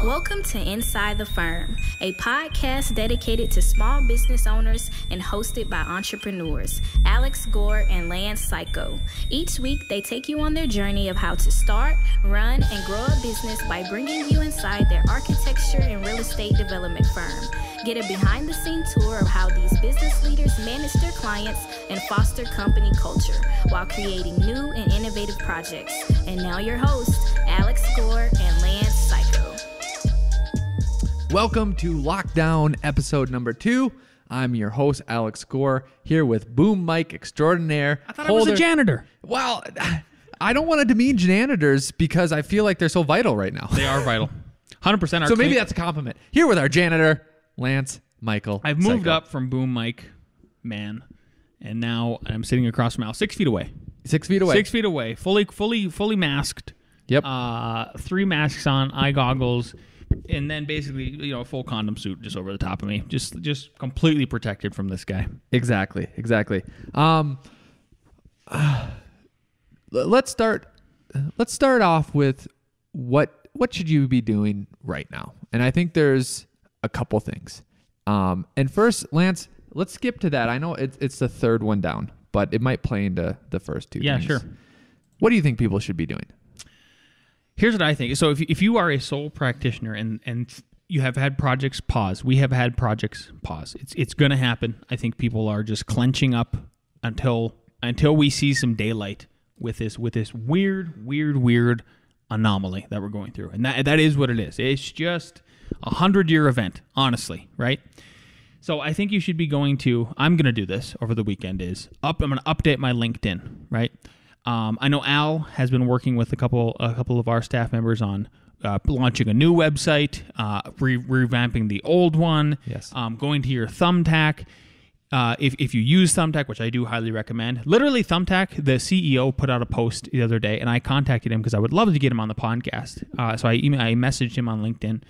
Welcome to Inside the Firm, a podcast dedicated to small business owners and hosted by entrepreneurs, Alex Gore and Lance Cayko. Each week, they take you on their journey of how to start, run, and grow a business by bringing you inside their architecture and real estate development firm. Get a behind-the-scenes tour of how these business leaders manage their clients and foster company culture while creating new and innovative projects. And now your hosts, Alex Gore and Lance Cayko. Welcome to Lockdown episode number 2. I'm your host, Alex Gore, here with Boom Mic Extraordinaire. I thought I was a janitor. Well, I don't want to demean janitors because I feel like they're so vital right now. They are vital. 100%. So maybe that's a compliment. Here with our janitor, Lance Michael. I've moved up from Boom Mic Man, and now I'm sitting across from Al, 6 feet away. 6 feet away. 6 feet away, fully masked. Yep. 3 masks on, eye goggles, and then basically, a full condom suit just over the top of me, just completely protected from this guy. Exactly. Let's start off with what should you be doing right now? And I think there's a couple things. And first, Lance, let's skip to that. I know it's the third one down, but it might play into the first two. Yeah, things. sure. What do you think people should be doing? Here's what I think. So if you are a sole practitioner and you have had projects pause, we have had projects pause. It's going to happen. I think people are just clenching up until we see some daylight with this weird anomaly that we're going through. And that is what it is. It's just a 100-year event, honestly, right? So I think you should be going to, I'm going to do this over the weekend, I'm going to update my LinkedIn, right? I know Al has been working with a couple of our staff members on launching a new website, revamping the old one, yes. Going to your Thumbtack. If you use Thumbtack, which I do highly recommend, literally Thumbtack, the CEO put out a post the other day, and I contacted him because I would love to get him on the podcast. So I messaged him on LinkedIn.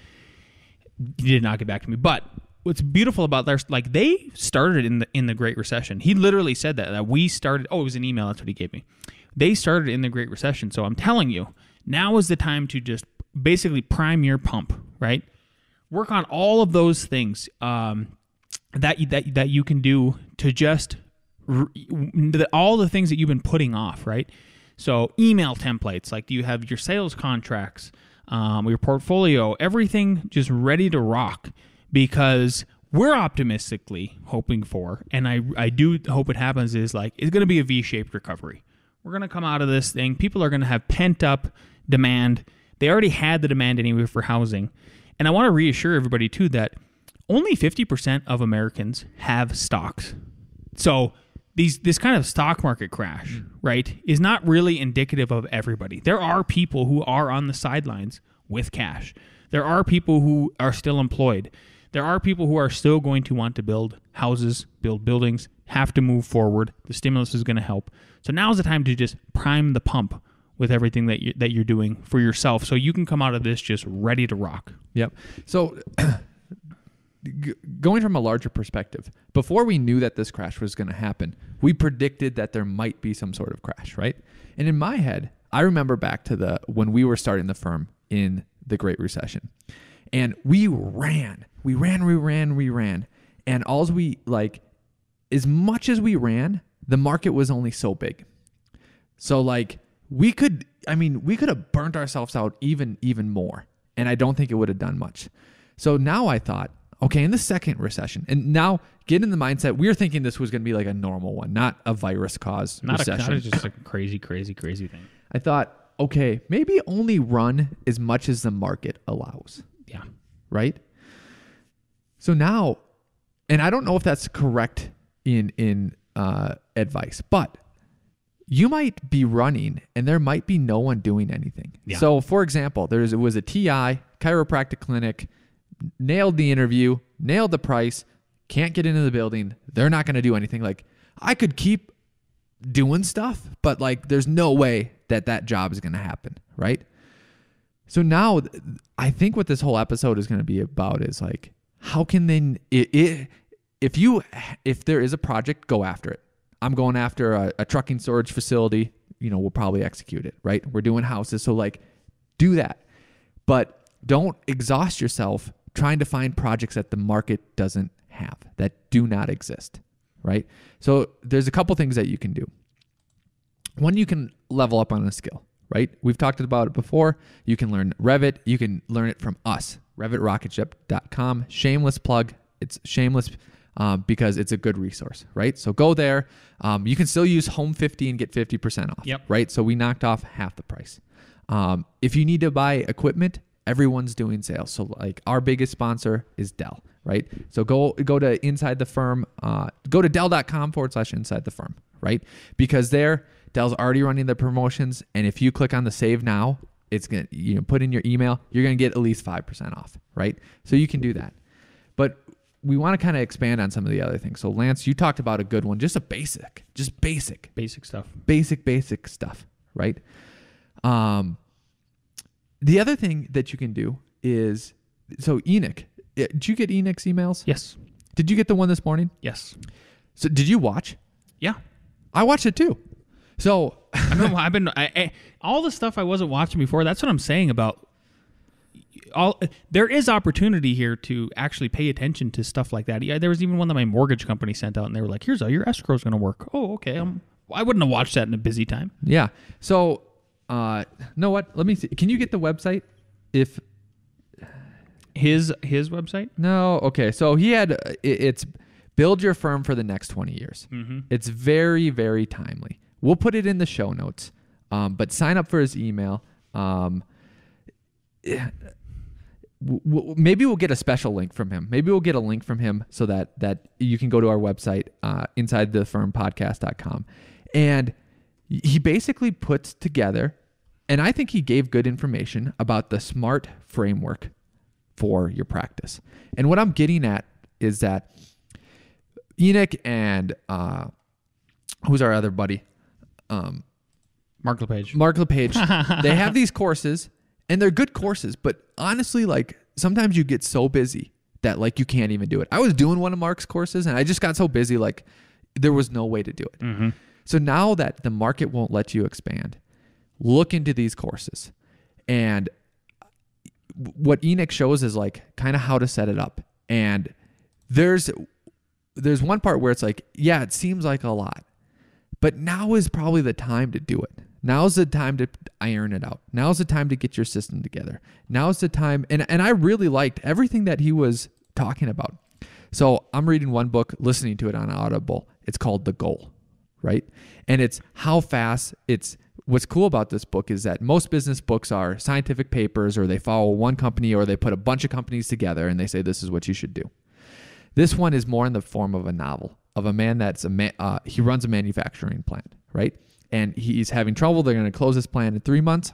He did not get back to me, but what's beautiful about their, like, they started in the Great Recession. He literally said that we started. Oh, it was an email. That's what he gave me. They started in the Great Recession. So I'm telling you, now is the time to just basically prime your pump, right? Work on all of those things that you can do to just all the things that you've been putting off, right? So email templates, like, do you have your sales contracts, your portfolio, everything just ready to rock, because we're optimistically hoping for, and I do hope it happens, is like, it's going to be a V-shaped recovery. We're going to come out of this thing. People are going to have pent-up demand. They already had the demand anyway for housing. And I want to reassure everybody, too, that only 50% of Americans have stocks. So this kind of stock market crash, right, is not really indicative of everybody. There are people who are on the sidelines with cash. There are people who are still employed. There are people who are still going to want to build houses, build buildings, have to move forward. The stimulus is going to help. So now's the time to just prime the pump with everything that you're doing for yourself, so you can come out of this just ready to rock. Yep. So going from a larger perspective, before we knew that this crash was going to happen, we predicted that there might be some sort of crash, right? And in my head, I remember back to when we were starting the firm in the Great Recession. And we ran. And as much as we ran, the market was only so big. So we could have burnt ourselves out even more. And I don't think it would have done much. So now I thought, okay, in the second recession, and now get in the mindset, we were thinking this was going to be like a normal one, not a virus-caused recession. Not just a crazy thing. I thought, okay, maybe only run as much as the market allows. Yeah. Right? So now, and I don't know if that's correct in advice, but you might be running and there might be no one doing anything. Yeah. So, for example, it was a TI, chiropractic clinic, nailed the interview, nailed the price, can't get into the building. They're not going to do anything. Like, I could keep doing stuff, but there's no way that job is going to happen, right? So now I think what this whole episode is going to be about is how can they, if there is a project, go after it. I'm going after a trucking storage facility, we'll probably execute it, right? We're doing houses. So do that. But don't exhaust yourself trying to find projects that the market doesn't have, that do not exist, right? So there's a couple things that you can do. One, you can level up on a skill, right? We've talked about it before. You can learn Revit. You can learn it from us, RevitRocketship.com. Shameless plug. It's shameless because it's a good resource, right? So go there. You can still use Home 50 and get 50% off, right? So we knocked off half the price. If you need to buy equipment, everyone's doing sales. So like our biggest sponsor is Dell, right? So go to Inside the Firm, go to Dell.com/Inside the Firm, right? Because there, Dell's already running the promotions. And if you click on the save now, it's going to, put in your email, you're going to get at least 5% off, right? So you can do that. But we want to kind of expand on some of the other things. So Lance, you talked about a good one, just basic stuff, right? The other thing that you can do is, so Enoch, did you get Enoch's emails? Yes. Did you get the one this morning? Yes. So did you watch? Yeah. I watched it too. So I've been all the stuff I wasn't watching before. That's what I'm saying about there is opportunity here to actually pay attention to stuff like that. Yeah, there was even one that my mortgage company sent out, and they were like, "Here's how your escrow is going to work." Oh, okay. I wouldn't have watched that in a busy time. Yeah. So, know what? Let me see. Can you get the website? If his website? No. Okay. So he had it's build your firm for the next 20 years. Mm-hmm. It's very, very timely. We'll put it in the show notes. But sign up for his email. Maybe we'll get a special link from him. Maybe we'll get a link from him so that you can go to our website, insidethefirmpodcast.com. And he basically puts together, and I think he gave good information about the SMART framework for your practice. And what I'm getting at is that Enoch and who's our other buddy? Mark LePage. They have these courses, and they're good courses, but honestly, like sometimes you get so busy that like you can't even do it. I was doing one of Mark's courses, and I just got so busy, like there was no way to do it. Mm-hmm. So now that the market won't let you expand, look into these courses. And what Enoch shows is like kind of how to set it up. And there's one part where it's like, yeah, it seems like a lot, but now is probably the time to do it. Now's the time to iron it out. Now's the time to get your system together. Now's the time. And I really liked everything that he was talking about. So I'm reading one book, listening to it on Audible. It's called The Goal, right? And it's how fast what's cool about this book is that most business books are scientific papers, or they follow one company, or they put a bunch of companies together and they say, this is what you should do. This one is more in the form of a novel of a man he runs a manufacturing plant, right? And he's having trouble. They're going to close his plant in 3 months.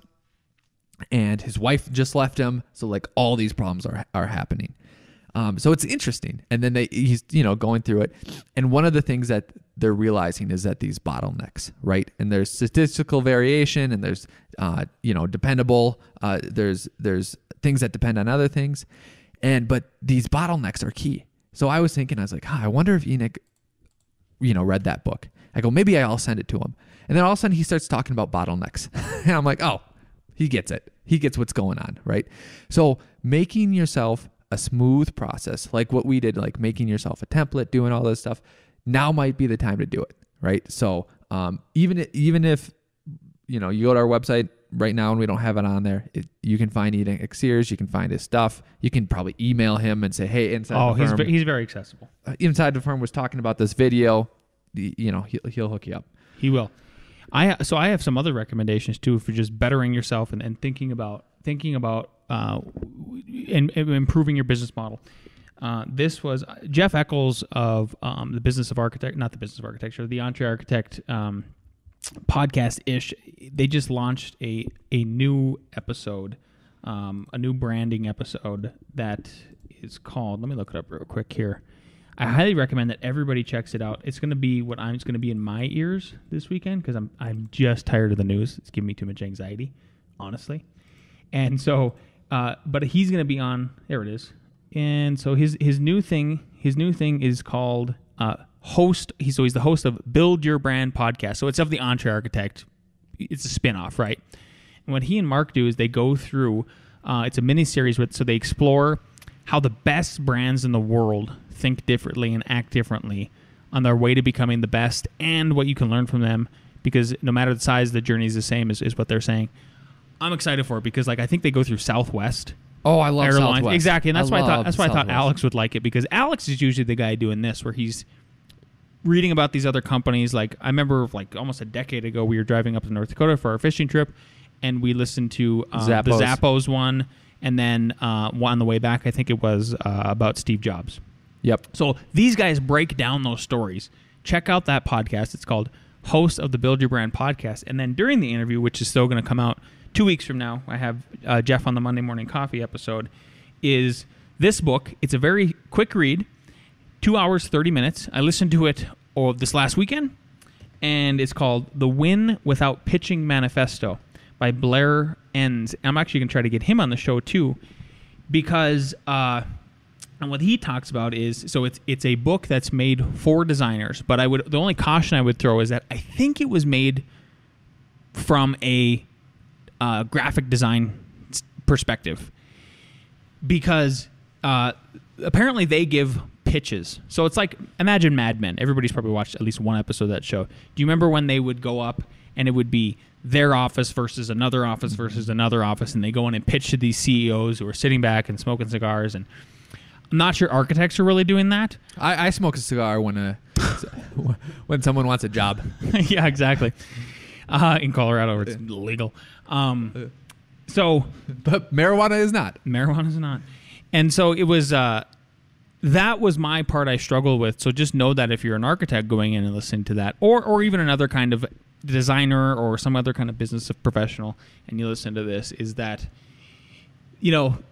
And his wife just left him. So like all these problems are happening. So it's interesting. And then he's going through it. And one of the things that they're realizing is that these bottlenecks, right? And there's statistical variation, and there's dependable. There's things that depend on other things. But these bottlenecks are key. So I was like, I wonder if Enoch, read that book. I go, maybe I'll send it to him. And then all of a sudden he starts talking about bottlenecks. And I'm like, oh, he gets it. He gets what's going on, right? So making yourself a smooth process, like what we did, like making yourself a template, doing all this stuff, now might be the time to do it, right? So even if, you go to our website right now and we don't have it on there, you can find Enoch Sears, you can find his stuff. You can probably email him and say, hey, Inside the Firm. He's very accessible. Inside the Firm was talking about this video. He'll hook you up. He will. I have some other recommendations too for just bettering yourself and thinking about and improving your business model. This was Jeff Eccles of the Entre Architect podcast-ish. They just launched a new episode, a new branding episode that is called, let me look it up real quick here. I highly recommend that everybody checks it out. It's going to be what it's going to be in my ears this weekend, because I'm just tired of the news. It's giving me too much anxiety, honestly. And so, but he's going to be on. There it is. And so his new thing is called host. He's the host of Build Your Brand podcast. So it's of the Entre Architect. It's a spinoff, right? And what he and Mark do is they go through It's a mini series so they explore how the best brands in the world think differently and act differently on their way to becoming the best, and what you can learn from them, because no matter the size, the journey is the same, is what they're saying. I'm excited for it because I think they go through Southwest. Oh, I love Airlines. Southwest. Exactly, and that's why I thought Southwest. Alex would like it, because Alex is usually the guy doing this, where he's reading about these other companies. Like, I remember almost a decade ago, we were driving up to North Dakota for our fishing trip, and we listened to the Zappos one, and then one on the way back, I think it was about Steve Jobs. Yep. So these guys break down those stories. Check out that podcast. It's called Host of the Build Your Brand Podcast. And then during the interview, which is still going to come out 2 weeks from now, I have Jeff on the Monday Morning Coffee episode, is this book. It's a very quick read, 2 hours, 30 minutes. I listened to it this last weekend, and it's called The Win Without Pitching Manifesto by Blair Enns. I'm actually going to try to get him on the show too, because and what he talks about is, so it's a book that's made for designers, but the only caution I would throw is that I think it was made from a graphic design perspective, because apparently they give pitches. So it's like, imagine Mad Men. Everybody's probably watched at least one episode of that show. Do you remember when they would go up and it would be their office versus another office versus another office, and they go in and pitch to these CEOs who are sitting back and smoking cigars? And I'm not sure architects are really doing that. I smoke a cigar when someone wants a job. Yeah, exactly. In Colorado, where it's legal. So, but marijuana is not. Marijuana is not. And so it was. That was my part I struggled with. So just know that if you're an architect going in and listening to that, or even another kind of designer or some other kind of business professional, and you listen to this, is that,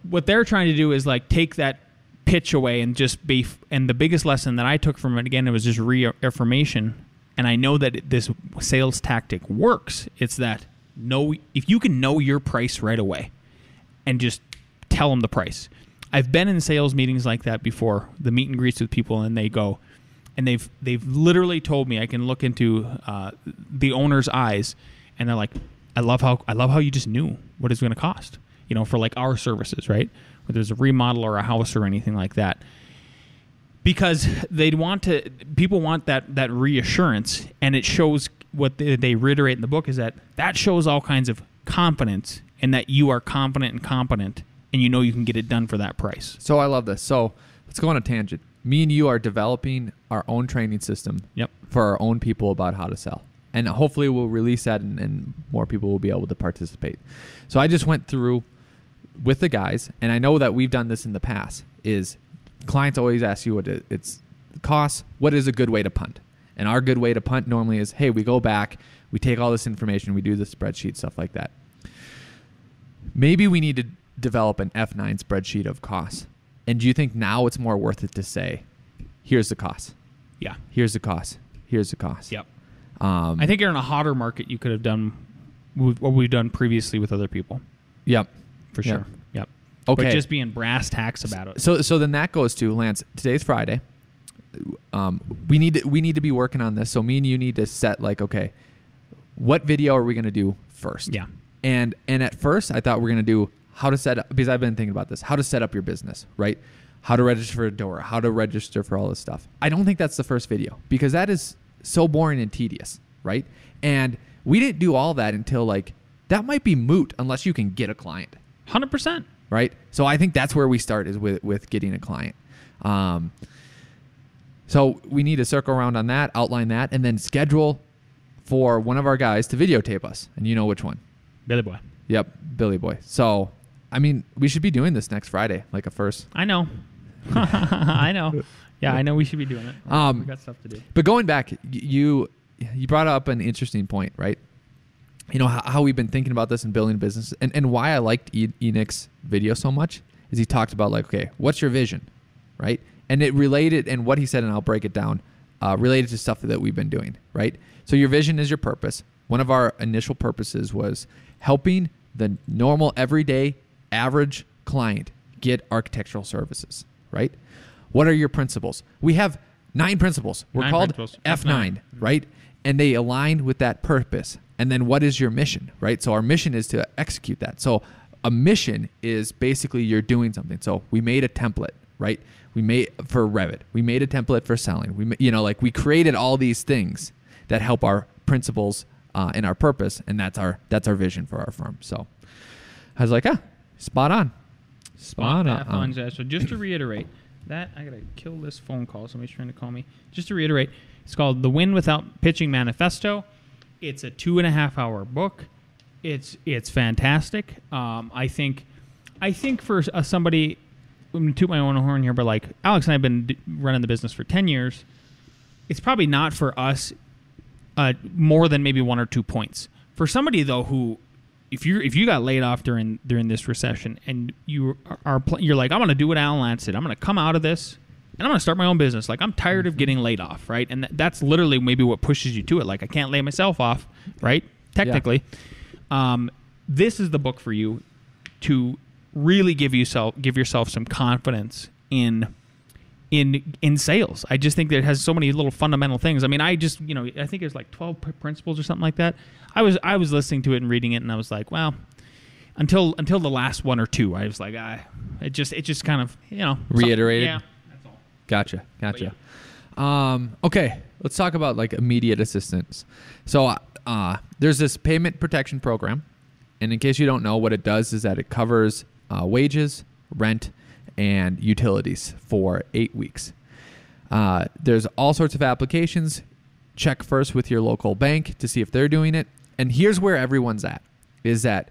what they're trying to do is take that pitch away and just be. And the biggest lesson that I took from it, again, it was just reaffirmation. And I know that this sales tactic works. It's that if you can know your price right away and just tell them the price. I've been in sales meetings like that before, the meet and greets with people, and they go, and they've literally told me, I can look into the owner's eyes, and they're like, I love how you just knew what it's going to cost, for our services, right? Whether it's a remodel or a house or anything like that. Because people want that reassurance, and it shows what they reiterate in the book is that shows all kinds of confidence, and that you are confident and competent, and you can get it done for that price. So I love this. So let's go on a tangent. Me and you are developing our own training system for our own people about how to sell. And hopefully we'll release that and more people will be able to participate. So I just went through with the guys, and I know that we've done this in the past, is clients always ask you what it's costs, what is a good way to punt? And our good way to punt normally is, hey, we go back, we take all this information, we do the spreadsheet, stuff like that. Maybe we need to develop an F9 spreadsheet of costs. And do you think now it's more worth it to say, here's the cost? Yeah. Here's the cost. Here's the cost. Yep. I think you're in a hotter market. You could have done what we've done previously with other people. Yep. For sure. Yep. Okay. But just being brass tacks about it. So then that goes to, Lance, today's Friday. We need to be working on this. So me and you need to set okay, what video are we going to do first? Yeah. And at first I thought we're going to do how to set up, because I've been thinking about this, how to set up your business, right? How to register for a door, how to register for all this stuff. I don't think that's the first video, because that is so boring and tedious, right? And we didn't do all that until that might be moot unless you can get a client. 100%. Right? So I think that's where we start, is with getting a client. So we need to circle around on that, outline that, and then schedule for one of our guys to videotape us. And you know which one. Billy Boy. Yep, Billy Boy. So, we should be doing this next Friday, a first. I know. I know. Yeah, I know we should be doing it. We got stuff to do. But going back, you brought up an interesting point, right? How we've been thinking about this and building a business, and why I liked Enoch's video so much is he talked about okay, what's your vision, right? And it related, and what he said, and I'll break it down, related to stuff that we've been doing, right? So your vision is your purpose. One of our initial purposes was helping the normal, everyday, average client get architectural services, right? What are your principles? We have 9 principles. We're called F9, right? And they align with that purpose. And then what is your mission, right? So our mission is to execute that. So a mission is basically you're doing something. So we made a template, right? We made for Revit. We made a template for selling. We created all these things that help our principles and our purpose, and that's our vision for our firm. So I was like, spot on. Spot on. So just to reiterate, that I gotta kill this phone call. Somebody's trying to call me. Just to reiterate, it's called The Win Without Pitching Manifesto. It's a 2.5-hour book. It's fantastic. I think for somebody, I'm gonna toot my own horn here, but like Alex and I have been running the business for 10 years. It's probably not for us more than maybe 1 or 2 points. For somebody though who, if you got laid off during this recession and you're like, I'm gonna do what Alan Lance did. I'm gonna come out of this and I'm gonna start my own business. Like, I'm tired of getting laid off, right? And that's literally maybe what pushes you to it. Like, I can't lay myself off, right? Technically, this is the book for you to really give yourself some confidence in sales. I just think that it has so many little fundamental things. I mean, I think there's like 12 principles or something like that. I was listening to it and reading it, and I was like, well, until the last 1 or 2, I was like, it just kind of, reiterated. Yeah, that's all. Gotcha. Yeah. Okay, let's talk about like immediate assistance. So there's this payment protection program, and in case you don't know, what it does is that it covers wages, rent, and utilities for 8 weeks. There's all sorts of applications. Check first with your local bank to see if they're doing it. And here's where everyone's at, is that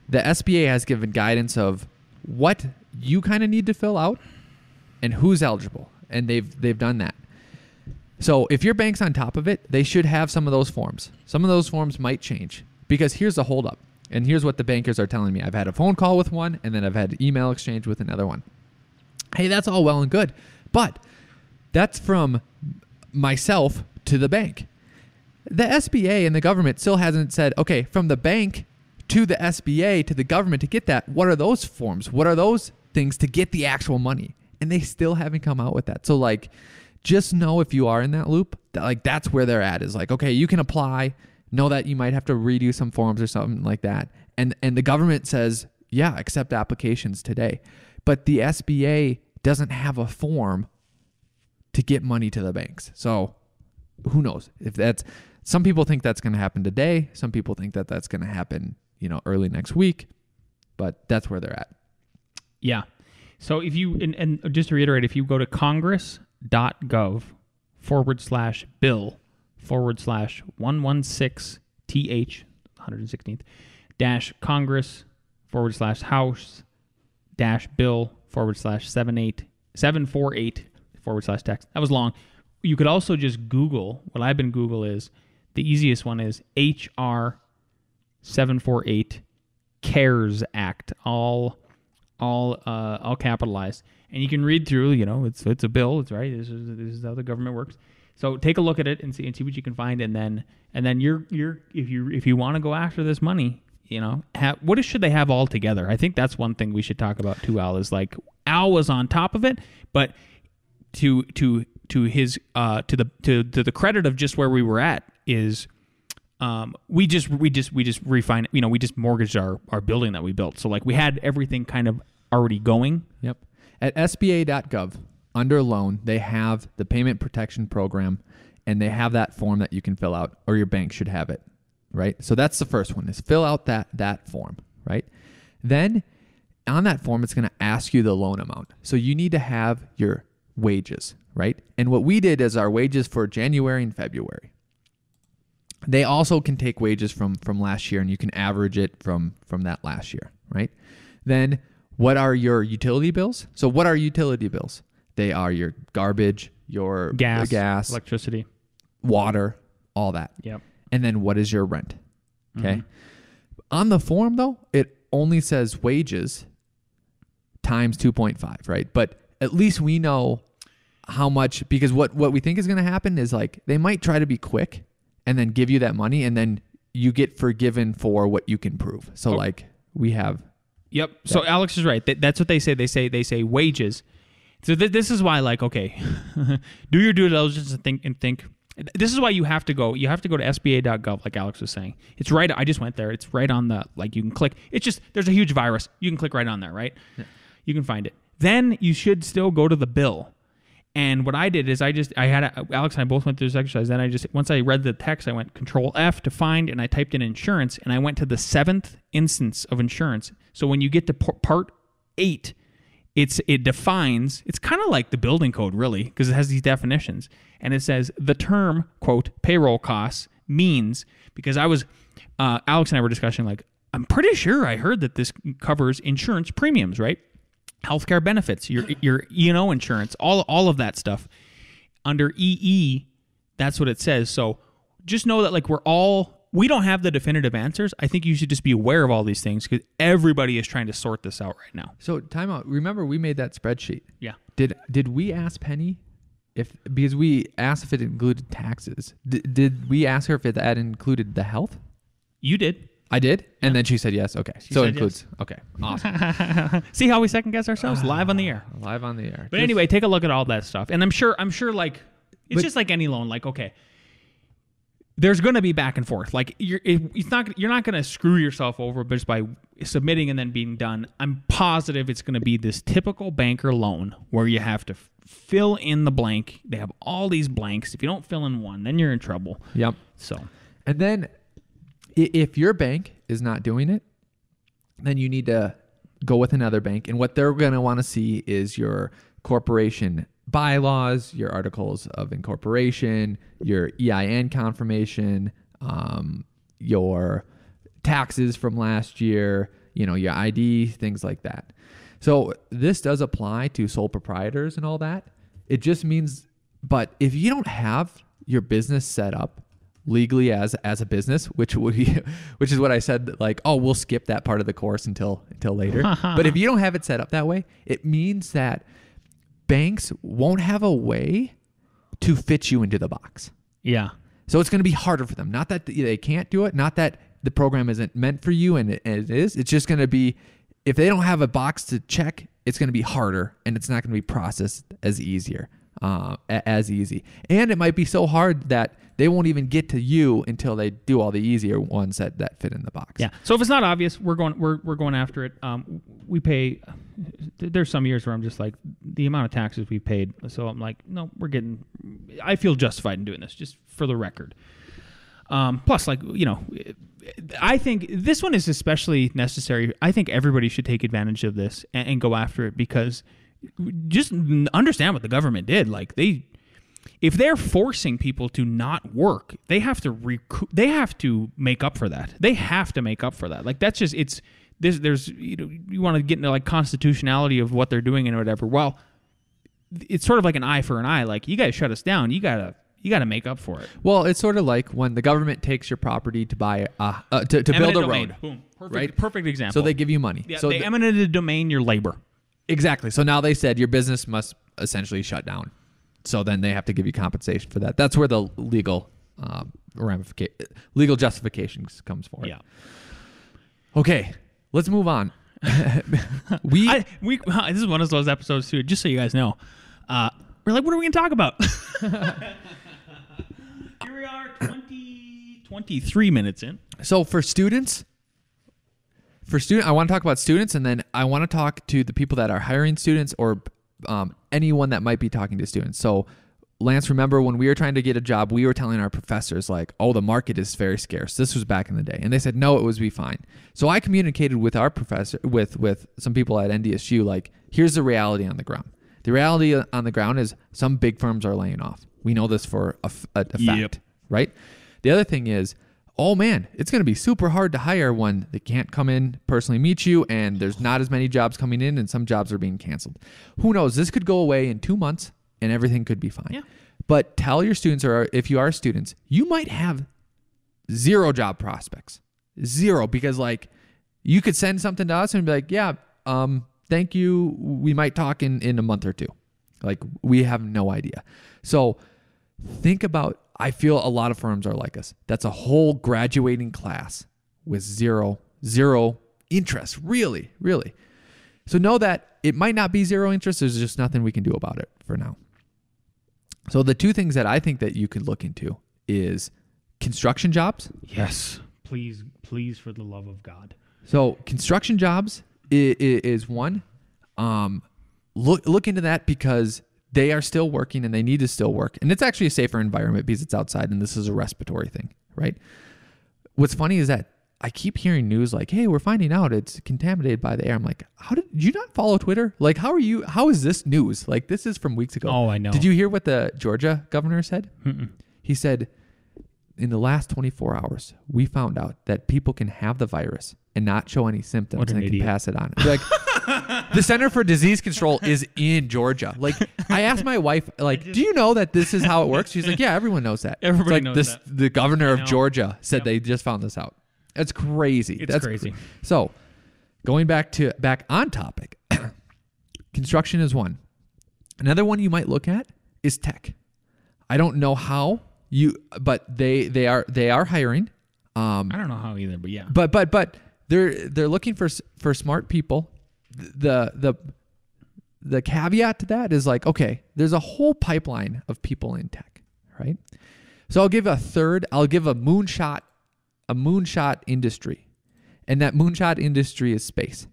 the SBA has given guidance of what you kind of need to fill out and who's eligible. And they've done that. So if your bank's on top of it, they should have some of those forms. Some of those forms might change, because here's the holdup. And here's what the bankers are telling me. I've had a phone call with one, and then I've had an email exchange with another one. Hey, that's all well and good, but that's from myself to the bank. The SBA and the government still hasn't said, okay, from the bank to the SBA to the government to get that, what are those forms? What are those things to get the actual money? And they still haven't come out with that. So like, just know if you are in that loop, that like that's where they're at, is like, okay, you can apply, know that you might have to redo some forms or something like that. And the government says, yeah, accept applications today. But the SBA doesn't have a form to get money to the banks. So who knows if that's, some people think that's going to happen today. Some people think that that's going to happen, early next week, but that's where they're at. Yeah. So if you, and just to reiterate, if you go to congress.gov/bill/116th 116th Congress/House-bill/748/text. That was long. You could also just Google, what I've been Google is, the easiest one is HR 748 CARES Act, all capitalized, and you can read through. It's a bill. It's right. This is how the government works. So take a look at it and see what you can find, and then if you want to go after this money, what should they have all together? I think that's one thing we should talk about too. Al is like, Al was on top of it, but to the credit of just where we were at is. We just refined, we just mortgaged our building that we built. So like we had everything kind of already going. Yep. At SBA.gov, under loan, they have the payment protection program, and they have that form that you can fill out, or your bank should have it, right? So that's the first one, is fill out that form, right? Then on that form, it's going to ask you the loan amount. So you need to have your wages, right? And what we did is our wages for January and February. They also can take wages from last year, and you can average it from that last year, right? Then what are your utility bills? So what are utility bills? They are your garbage, your gas, electricity, water, all that. Yep. And then what is your rent? Okay. On the form, though, it only says wages times 2.5, right? But at least we know how much, because what we think is going to happen is like they might try to be quick and then give you that money, and then you get forgiven for what you can prove. So like we have. Yep. So Alex is right. That's what they say. They say wages. So this is why, like, okay, do your due diligence and think. This is why you have to go to SBA.gov, like Alex was saying. It's right. I just went there. It's right on the, like, you can click. It's just, there's a huge virus. You can click right on there, right? Yeah. You can find it. Then you should still go to the bill. And what I did is Alex and I both went through this exercise. Then once I read the text, I went Control F to find, and I typed in insurance, and I went to the 7th instance of insurance. So when you get to part 8, it defines, it's kind of like the building code, really, because it has these definitions. And it says the term, quote, payroll costs means, because Alex and I were discussing, like, I'm pretty sure I heard that this covers insurance premiums, right? Healthcare benefits, your E&O insurance, all of that stuff. Under EE, that's what it says. So just know that, like, we don't have the definitive answers. I think you should just be aware of all these things because everybody is trying to sort this out right now. So time out. Remember, we made that spreadsheet. Yeah. Did we ask Penny because we asked if it included taxes? Did we ask her if that included the health? You did. I did, and then she said yes. Okay, so it includes. Yes. Okay, awesome. See how we second guess ourselves live on the air. Live on the air. But anyway, take a look at all that stuff, and I'm sure like it's just like any loan. Like, okay, there's going to be back and forth. Like you're not going to screw yourself over just by submitting and then being done. I'm positive it's going to be this typical banker loan where you have to fill in the blank. They have all these blanks. If you don't fill in one, then you're in trouble. Yep. So, and then, if your bank is not doing it, then you need to go with another bank. And what they're going to want to see is your corporation bylaws, your articles of incorporation, your EIN confirmation, your taxes from last year, your ID, things like that. So this does apply to sole proprietors and all that. It just means, but if you don't have your business set up legally as a business, which is what I said, like, oh, we'll skip that part of the course until later. But if you don't have it set up that way, it means that banks won't have a way to fit you into the box. Yeah. So it's going to be harder for them. Not that they can't do it, not that the program isn't meant for you, and it is. It's just going to be, if they don't have a box to check, it's going to be harder, and it's not going to be processed as easy. And it might be so hard that they won't even get to you until they do all the easier ones that fit in the box. Yeah. So if it's not obvious, we're going after it. We pay. There's some years where I'm just like, the amount of taxes we paid. So I'm like, no, I feel justified in doing this, just for the record. Plus, like, I think this one is especially necessary. I think everybody should take advantage of this and go after it, because just understand what the government did. Like, if they're forcing people to not work, they have to make up for that. They have to make up for that. Like, that's just, there's you want to get into, like, constitutionality of what they're doing and whatever. Well, it's sort of like an eye for an eye. Like, you guys shut us down. You gotta make up for it. Well, it's sort of like when the government takes your property to buy to build a road. Boom. Perfect, right? Perfect example. So they give you money. Yeah, so they eminent domain your labor. Exactly. So now they said your business must essentially shut down. So then they have to give you compensation for that. That's where the legal justifications comes for it. Yeah. Okay, let's move on. This is one of those episodes too. Just so you guys know, we're like, what are we going to talk about? Here we are, 23 minutes in. So for students, I want to talk about students, and then I want to talk to the people that are hiring students, or anyone that might be talking to students. So Lance, remember when we were trying to get a job, we were telling our professors, like, oh, the market is very scarce. This was back in the day. And they said, no, it would be fine. So I communicated with our professor, with some people at NDSU, like, here's the reality on the ground. The reality on the ground is some big firms are laying off. We know this for a fact, right? The other thing is, oh man, it's going to be super hard to hire when they can't come in personally meet you, and there's not as many jobs coming in, and some jobs are being canceled. Who knows? This could go away in 2 months, and everything could be fine. Yeah. But tell your students, or if you are students, you might have 0 job prospects. 0, because, like, you could send something to us and be like, yeah, thank you. We might talk in a month or 2. Like, we have no idea. So think about, I feel a lot of firms are like us. That's a whole graduating class with zero interest, really. So know that it might not be 0 interest. There's just nothing we can do about it for now. So the two things that I think that you could look into is construction jobs. Yes. Please, for the love of God. So construction jobs is one. Look into that because they are still working and they need to still work. And it's actually a safer environment because it's outside and this is a respiratory thing, right? What's funny is that I keep hearing news like, hey, we're finding out it's contaminated by the air. I'm like, how did you not follow Twitter? Like, how is this news? Like, this is from weeks ago. Oh, I know. Did you hear what the Georgia governor said? Mm-mm. He said, in the last 24 hours, we found out that people can have the virus and not show any symptoms and they can pass it on. Like, the Center for Disease Control is in Georgia. Like, I asked my wife, like, do you know that this is how it works? She's like, yeah, everyone knows that. Everybody knows that. The governor of Georgia said they just found this out. It's crazy. That's crazy. So, going back on topic, construction is one. Another one you might look at is tech. I don't know how but they are hiring. I don't know how either, but yeah. But they're looking for smart people. The caveat to that is like, okay, there's a whole pipeline of people in tech, right? So I'll give a moonshot industry. And that moonshot industry is space.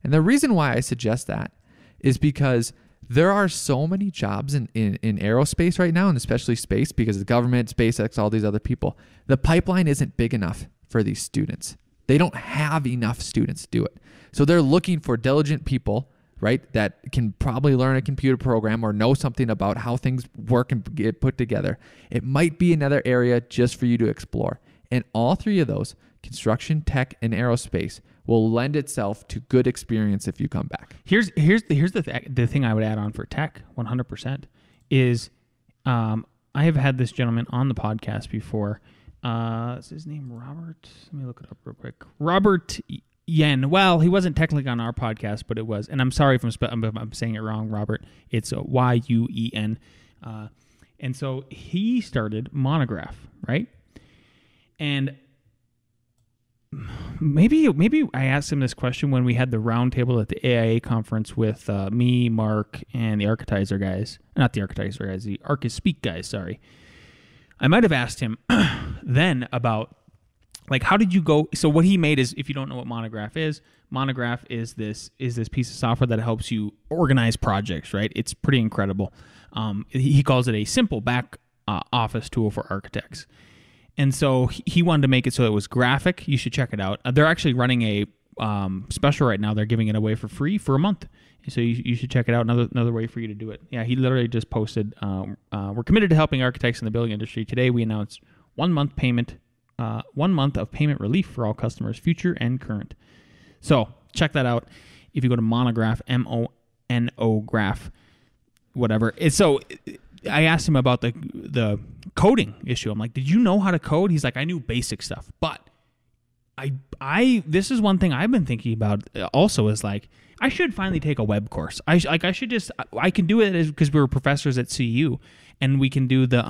And the reason why I suggest that is because there are so many jobs in aerospace right now, and especially space, because the government, SpaceX, all these other people. The pipeline isn't big enough for these students. They don't have enough students to do it. So they're looking for diligent people, right, that can probably learn a computer program or know something about how things work and get put together. It might be another area just for you to explore. And all three of those, construction, tech, and aerospace, will lend itself to good experience if you come back. Here's the thing I would add on for tech, 100%, is I have had this gentleman on the podcast before. Is his name Robert? Let me look it up real quick. Robert Yen. Well, he wasn't technically on our podcast, but it was. And I'm sorry if I'm saying it wrong, Robert. It's Yuen. And so he started Monograph, right? And maybe I asked him this question when we had the roundtable at the AIA conference with me, Mark, and the Architizer guys. Not the Architizer guys, the Archispeak guys, sorry. I might have asked him then about, like, how did you go? So what he made is, if you don't know what Monograph is this piece of software that helps you organize projects, right? It's pretty incredible. He calls it a simple back office tool for architects. And so he wanted to make it so it was graphic. You should check it out. They're actually running a special right now. They're giving it away for free for a month. So you should check it out. Another way for you to do it. Yeah, he literally just posted, we're committed to helping architects in the building industry. Today we announced 1 month of payment relief for all customers, future and current. So check that out. If you go to Monograph, MONO whatever. So I asked him about the coding issue. I'm like, did you know how to code? He's like, I knew basic stuff, but this is one thing I've been thinking about also is like, I should finally take a web course. I can do it because we were professors at CU, and we can do the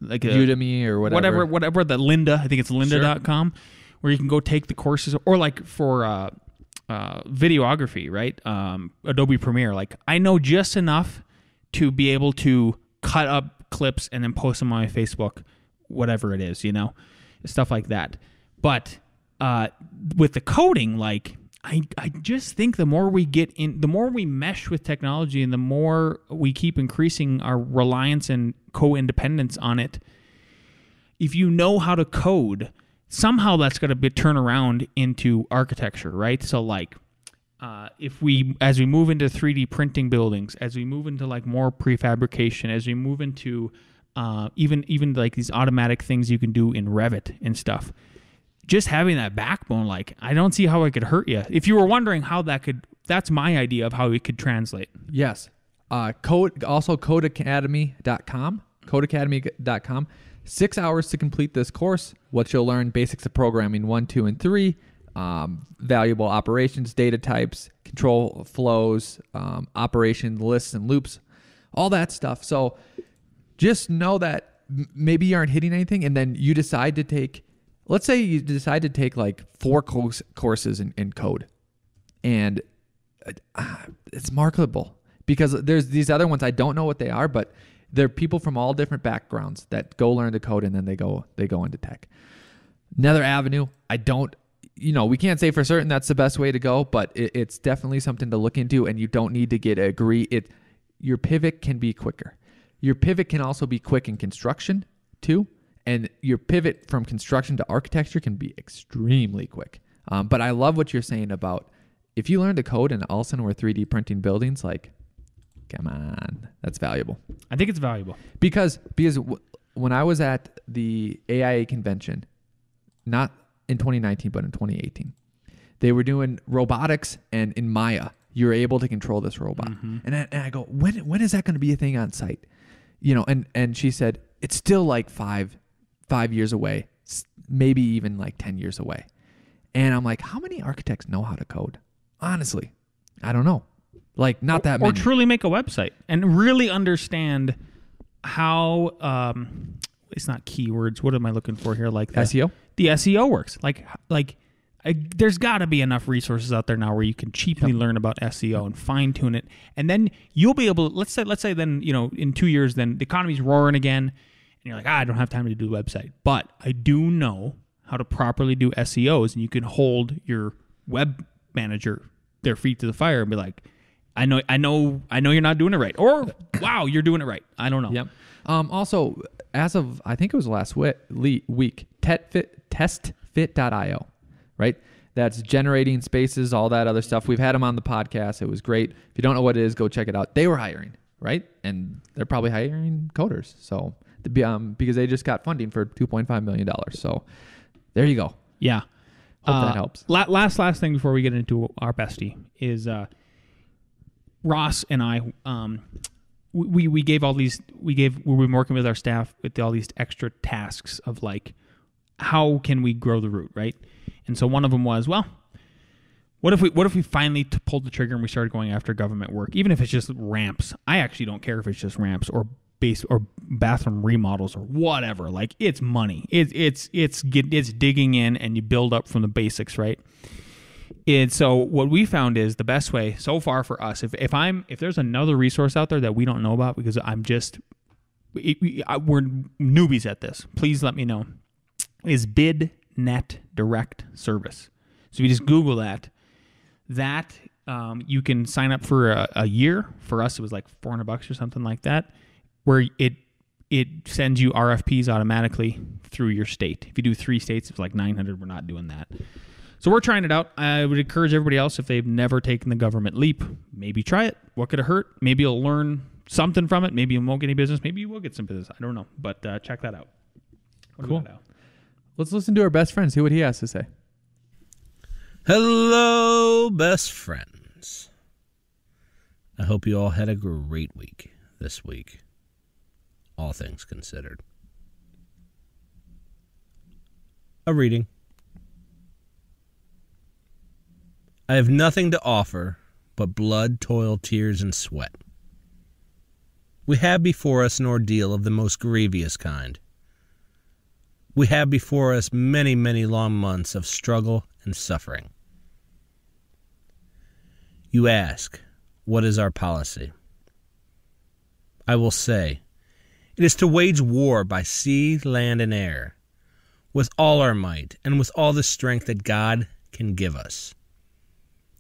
like Udemy or whatever the Lynda. I think it's lynda.com, sure, where you can go take the courses, or like for videography, right? Adobe Premiere. Like, I know just enough to be able to cut up clips and then post them on my Facebook, whatever it is, stuff like that. But with the coding, like, I just think the more we get in, the more we mesh with technology, and the more we keep increasing our reliance and co-independence on it. If you know how to code, somehow that's going to be turned around into architecture, right? So like, as we move into 3D printing buildings, as we move into like more prefabrication, as we move into even like these automatic things you can do in Revit and stuff, just having that backbone, like, I don't see how it could hurt you. If you were wondering how that's my idea of how it could translate. Yes. codeacademy.com. 6 hours to complete this course. What you'll learn: basics of programming 1, 2, and 3, valuable operations, data types, control flows, operation lists and loops, all that stuff. So just know that maybe you aren't hitting anything, and then you decide to take, let's say you decide to take like 4 courses in code, and it's marketable because there's these other ones. I don't know what they are, but They're people from all different backgrounds that go learn the code and then they go into tech. Another avenue, we can't say for certain that's the best way to go, but it's definitely something to look into, and you don't need to get a degree. Your pivot can be quicker. Your pivot can also be quick in construction too, and your pivot from construction to architecture can be extremely quick. But I love what you're saying about if you learn to code and all of a sudden we're 3D printing buildings, like, come on, that's valuable. I think it's valuable. Because when I was at the AIA convention, not in 2019, but in 2018, they were doing robotics, and in Maya, you're able to control this robot. Mm-hmm. And I go, when is that going to be a thing on site? And she said, it's still like five years away, maybe even like 10 years away. And I'm like, how many architects know how to code? Honestly, I don't know. Like, not that many. Or truly make a website and really understand how, it's not keywords. What am I looking for here? Like SEO? The SEO works. There's got to be enough resources out there now where you can cheaply learn about SEO and fine tune it. And then you'll be able to, let's say then, in 2 years, then the economy's roaring again. And you're like, I don't have time to do a website. But I do know how to properly do SEOs, and you can hold your web manager their feet to the fire and be like, I know you're not doing it right, or wow, you're doing it right. I don't know. Yep. Also, as of I think it was last week, testfit.io, right? That's generating spaces, all that other stuff. We've had them on the podcast. It was great. If you don't know what it is, go check it out. They were hiring, right? And they're probably hiring coders. So because they just got funding for $2.5 million. So there you go. Yeah. Hope that helps. Last thing before we get into our bestie is Ross and I. We've been working with our staff with all these extra tasks of like, how can we grow the root, right? And so one of them was, well, what if we finally pulled the trigger and we started going after government work, even if it's just ramps? I actually don't care if it's just ramps or base or bathroom remodels or whatever. Like, it's money. It's digging in, and you build up from the basics, right? And so what we found is the best way so far for us, if there's another resource out there that we don't know about, because we're newbies at this, please let me know, is BidNet Direct Service. So if you just Google that, you can sign up for a year. For us, it was like $400 or something like that, where it sends you RFPs automatically through your state. If you do 3 states, it's like $900. We're not doing that. So we're trying it out. I would encourage everybody else, if they've never taken the government leap, maybe try it. What could it hurt? Maybe you'll learn something from it. Maybe you won't get any business. Maybe you will get some business. I don't know. But check that out. Cool. Let's listen to our best friend, see what he has to say. Hello, best friends. I hope you all had a great week this week, all things considered. A reading. I have nothing to offer but blood, toil, tears, and sweat. We have before us an ordeal of the most grievous kind. We have before us many, many long months of struggle and suffering. You ask, what is our policy? I will say, it is to wage war by sea, land, and air, with all our might and with all the strength that God can give us.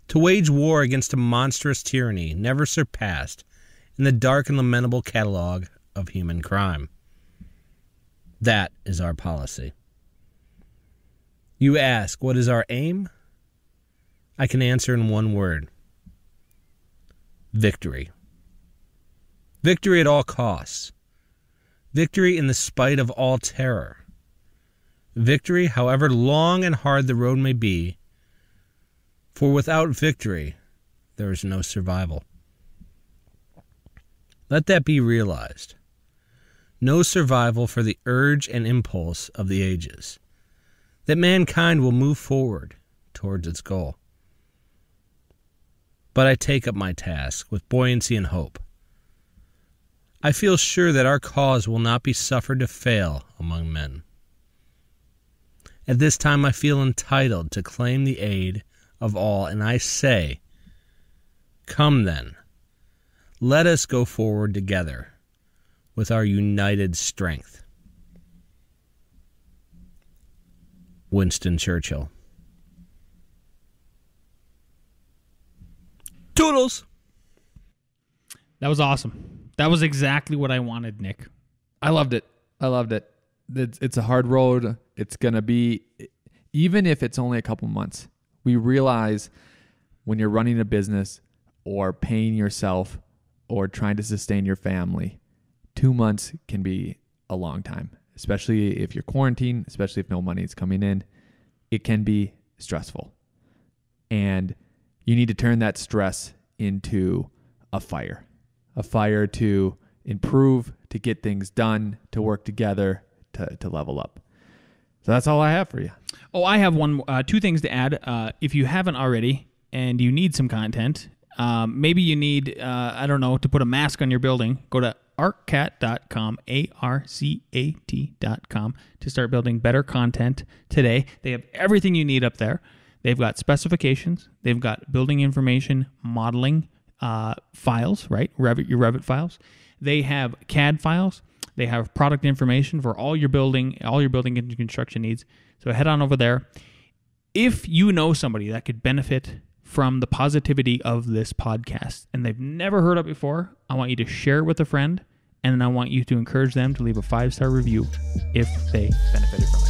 To wage war against a monstrous tyranny never surpassed in the dark and lamentable catalog of human crime. That is our policy. You ask, what is our aim? I can answer in one word. Victory. Victory at all costs. Victory in the spite of all terror. Victory, however long and hard the road may be, for without victory, there is no survival. Let that be realized. No survival for the urge and impulse of the ages, that mankind will move forward towards its goal. But I take up my task with buoyancy and hope. I feel sure that our cause will not be suffered to fail among men. At this time I feel entitled to claim the aid of all, and I say, come then, let us go forward together, with our united strength. Winston Churchill. Toodles! That was awesome. That was exactly what I wanted, Nick. I loved it. It's a hard road. It's going to be, even if it's only a couple months, we realize when you're running a business or paying yourself or trying to sustain your family, 2 months can be a long time, especially if you're quarantined, especially if no money is coming in. It can be stressful. And you need to turn that stress into a fire to improve, to get things done, to work together, to level up. So that's all I have for you. Oh, I have two things to add. If you haven't already and you need some content, maybe you need, to put a mask on your building, go to arcat.com, ARCAT.com, to start building better content today. They have everything you need up there. They've got specifications. They've got building information, modeling files, right? your Revit files. They have CAD files. They have product information for all your building and construction needs. So head on over there. If you know somebody that could benefit from the positivity of this podcast and they've never heard it before, I want you to share it with a friend, and then I want you to encourage them to leave a 5-star review if they benefited from it.